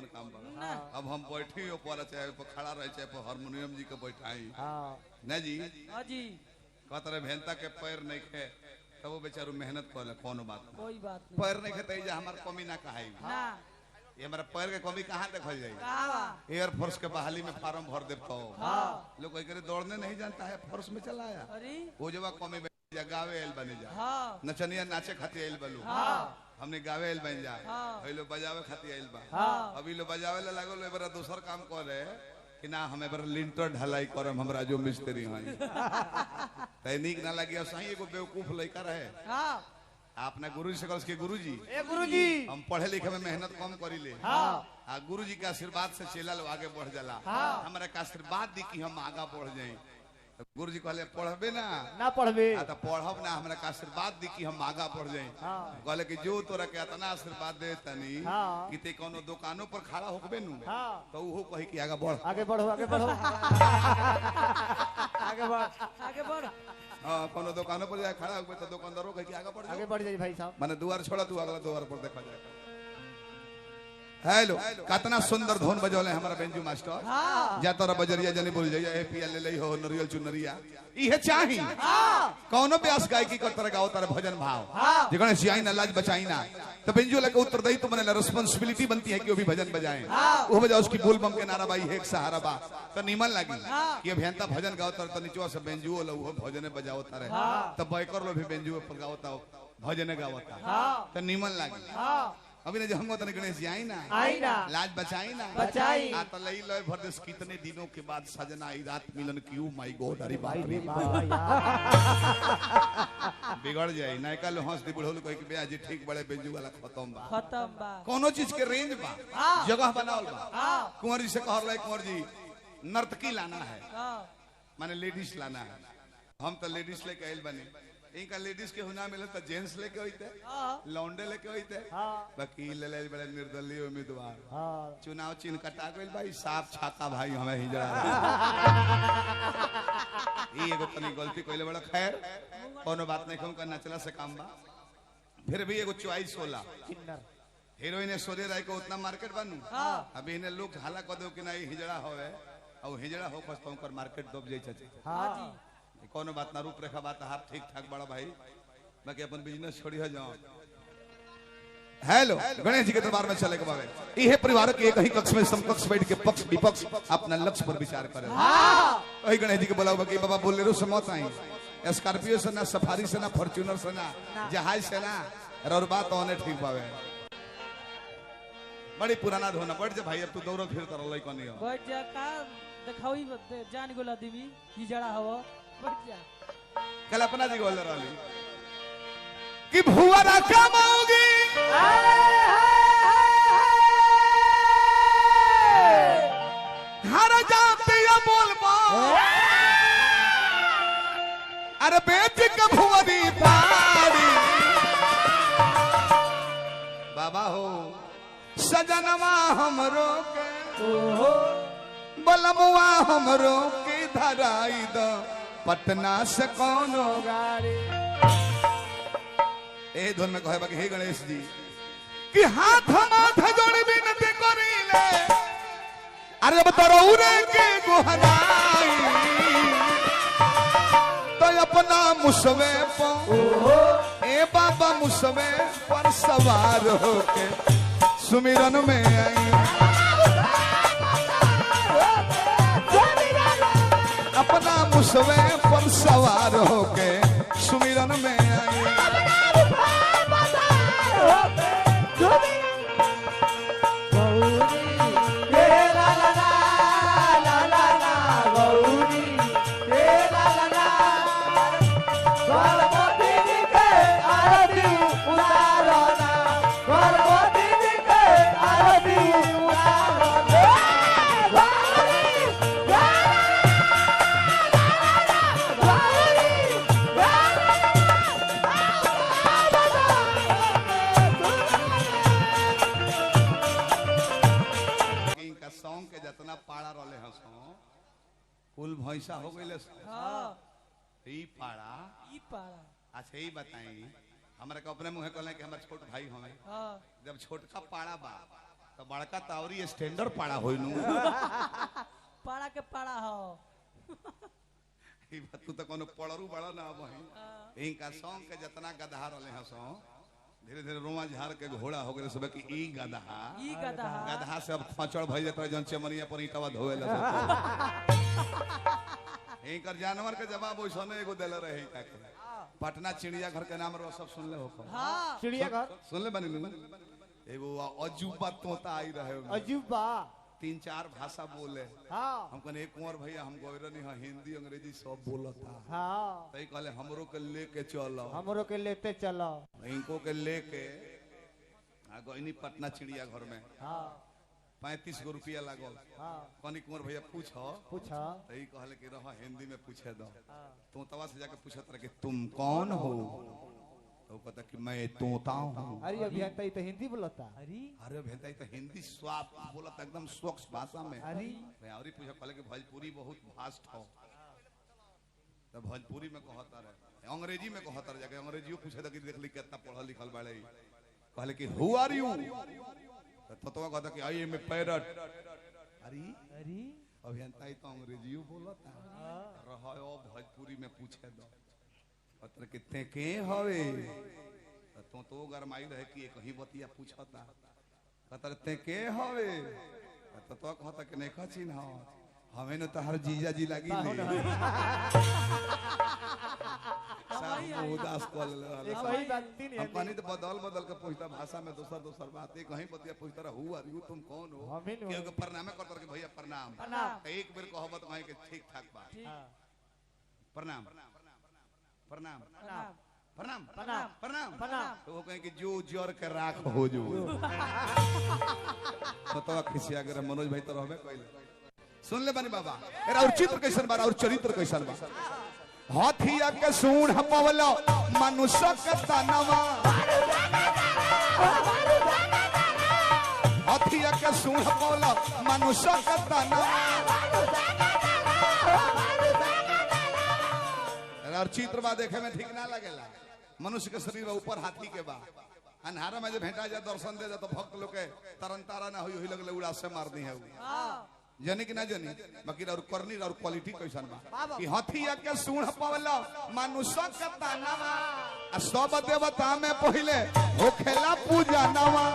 कौन काम बा। अब हम बैठी ऊपर चाहे खड़ा रहे चाहे हारमोनियम जी के बैठाई न जी कहते भेंता के पैर नहीं खे तब वो बेचारू मेहनत कर कोनो बात कोई बात नहीं पैर नहीं खेते हमार कमी ना कहाई ये हमारा पैर के कमी कहाँ देखल जाए एयरफोर्स के बहाली में फार्म भर दे तो लोग कहीं दौड़ने नहीं जानता है फोर्स में चला आया वो जब कमी गावे एल बने जा नचनिया नाचे खातिर एल बलू हमने गावे एल बन जा लोग बजावे खातिर एल बा अभी लोग बजावे ला लागल एबार दूसर काम करे कि ना हम एबार लिंटर ढलाई करम हमरा जो मिस्त्री हई तै नीक ना लगी सही एगो बेवकूफ लइका रहे आपने गुरुजी से कहल के गुरुजी हम पढ़े लिखे में मेहनत कम करीले गुरुजी के आशीर्वाद से चेला लोग आगे बढ़ जाला हमरा के आशीर्वाद दी कि हम आगा बढ़ जाए गुरुजी कहले पढ़बे ना पढ़बे तो पढ़ब ना हमरा के आशीर्वाद दी कि हम आगा बढ़ जाए कहले कि जो तोरा के इतना आशीर्वाद दे तनी कि ते कोनो दुकानों पर खड़ा होकबे नु तो उहो कहि कि आगे बढ़ो आगे बढ़ो आगे बढ़ हां कोनो दुकानों पर जाए खड़ा होकबे तो दुकानदारों कहि कि आगे बढ़ जाई भाई साहब माने द्वार छोड़ा तू अगला द्वार पर देखा जाए हेलो कितना सुंदर धुन बजौले हमारा बेंजू मास्टर जा तोरा बजरिया जने बोल जाइए ए पिया ले लई हो नरियल चुनरिया इहे चाही कौनो व्यास गायकी कर तरह गाओ तारे भजन भाव जिकने सियाई ना लाज बचाई ना तो बेंजू लगे उत्तरदायी तो मने रिस्पांसिबिलिटी बनती है कि वो भी भजन बजाएं वो बजाओ उसकी बोल बम के नारा बाई एक सहारा बा तो नीमन लगी कि अभियंता भजन गाओ तारे तो निचवा से बेंजू लो वो भजन बजाओ तारे तो बैकर लो भी बेंजू पर गाओ ता भजन गाओ ता तो नीमन लगी अभी ने जो हम तने गणेश जी आई ना लाज बचाई ना बचाई आ त लई लय भर देश कितने दिनों के बाद सजना आई रात मिलन क्यों माय गॉड अरे बाप रे बिगड़ जाई ना कल हंस दी बुढ़ऊ कह के बे जी ठीक बड़े बेंजू वाला खत्म बा कोनो चीज के रेंज बा जगह बनावल बा कुंवर जी से कहर रहे कुंवर जी नर्तकी लाना है माने लेडीज लाना है हम तो लेडीज लेके आइल बने इनका लेडीज के हुना मिले तो जेंट्स लेके होते लौंडे लेके होते वकील ले बड़े निर्दलीय उम्मीदवार चुनाव चिन्ह कटा गइल भाई साफ छाता भाई हमें हिजड़ा ई एगो तनी गलती कइले बड़ा खैर कोनो बात नहीं कहूं करना चला से काम बा फिर भी एगो चॉइस होला हीरोइन सोरे राय को उतना मार्केट बनू अभी इन्हें लोग हाला कर दो कि ना हिजड़ा होवे और हिजड़ा हो कस तो कर मार्केट दब जाई छे हां जी कोनो बात ना रूप रेखा बात हाथ ठीक ठाक बड़ा भाई बाकी अपन बिजनेस छोड़ी हो जाओ हेलो गणेश जी के दरबार में चले के बाबे इहे परिवार के एक ही कक्ष में समकक्ष बैठ के पक्ष विपक्ष अपना लक्ष्य पर विचार करे वही गणेश जी के बोलाओ कि बाबा बोलेरो से मत आई स्कॉर्पियो से ना सफारी से ना फॉर्च्यूनर से ना जहाज से ना और बात होने ठीक बाबे बड़ी पुराना धोना बैठ जा भाई अब तू दौड़ फिर कर लई कोनी बैठ जा का देखाई जान गोला देवी की जड़ा हवा बैठ जा कल्पना जी बोल रही कि भुवरा कमाओगी हर जाते बोलबा अरे बेच के भुवरी पारी बाबा हो सजनवा हमरो के बलमुआ हमरो के धराई द पटना से कौनो गाड़ी ए धुन में कहे हे गणेश जी कि हाथ माथा जोड़ विनती करीले अरे अब तरौरे के गोहराई तो अपना मुसवे पर ए बाबा मुसवे पर सवार होके सुमिरन में आई अपना मुसवे पर सवार होके सुमिरन में आई कुल भैंसा हो गई पाड़ा अच्छा ही बताई हमारे अपने मुँह कहले कि हमारे छोट भाई हमें जब छोटका पाड़ा बा तो तो बड़का तावरी स्टैंडर्ड पाड़ा होई नु पाड़ा के पाड़ा हो ई बात तू तो कोनो पड़रू बड़ा ना बही इनका सॉन्ग के जितना गधा रहले हैं सो धीरे धीरे रोमा झाड़ के घोड़ा हो गए सब कि ई गधा से अब फचड़ भई जात जन चमनिया पर ईटवा धोवेला इनकर जानवर के जवाब ओइसने एगो देले रहे का पटना चिड़िया घर के नाम रो सब सुन ले हो हां चिड़िया घर सुन ले बनी एगो अजूबा तोता आई रहे अजूबा 3-4 भाषा बोले हाँ हम कहने एक कुंवर भैया हम गोरनी हां हिंदी अंग्रेजी सब बोलता हाँ तई कहले हमरो के लेके चलो हमरो के लेते चलो इनको के लेके आ गइनी पटना चिड़िया घर में हाँ 35 गो रुपया लागल हाँ कनी कुंवर भैया पूछो पूछा तई कहले कि रह हिंदी में पूछे दो हाँ तू तवा से जाके पूछत रहे कि तुम कौन हो तो कहता कि मैं तोता हूं अरे अभियंता तो हिंदी बोलता अरे भेंताई तो हिंदी स्वाप बोलत एकदम स्वच्छ भाषा में अरे मैं औरी पूछा कहले कि भोजपुरी बहुत भास्ट हो तो भोजपुरी में कहता रहे अंग्रेजी में कहता रहे जाके अंग्रेजियो पूछे कि देख ली कितना पढ़ल लिखल बाड़े कहले कि हु आर यू तो तोवा कहता कि आई एम ए पैरट अरे अभियंताई तो अंग्रेजियो बोलता रहो भोजपुरी में पूछे दो पत्र कितने के हवे तो गरमाई रहे कि कहीं बतिया पूछता पत्र ते के हवे तो कहता कि नहीं खचिन हो हमें न तहर जीजा जी लगी उदास कल कोई बात नहीं हम कहीं तो बदल के पूछता भाषा में दूसर बात है कहीं बतिया पूछता रहा हु आर यू तुम कौन हो क्योंकि प्रणाम करता कि भैया प्रणाम एक बेर कहबत कहीं के ठीक ठाक बा प्रणाम प्रणाम प्रणाम प्रणाम प्रणाम प्रणाम तो वो कहें कि जो जर के राख हो जो तो खिसिया कर मनोज भाई तो रहबे कइले सुन ले बनी बाबा एरा और चित्र कैसन बा और चरित्र कैसन बा हाथिया के सूंड पवलो मनुष्य के तनवा हाथिया के सूंड पवलो मनुष्य के तनवा और चित्र बा देखे में ठीक ना लगेला मनुष्य के शरीर ऊपर हाथी के बा अन्हारा में जो भेंटा जा दर्शन दे जा तो भक्त लोग के तरन तारा ना हुई लगले उड़ा से मार दी है जनी कि ना जनी बाकी और करनी और क्वालिटी कैसन बा कि हाथिया के सूंड पवला मनुष्य के तनवा आ सब देवता में पहिले होखेला पूजा नवा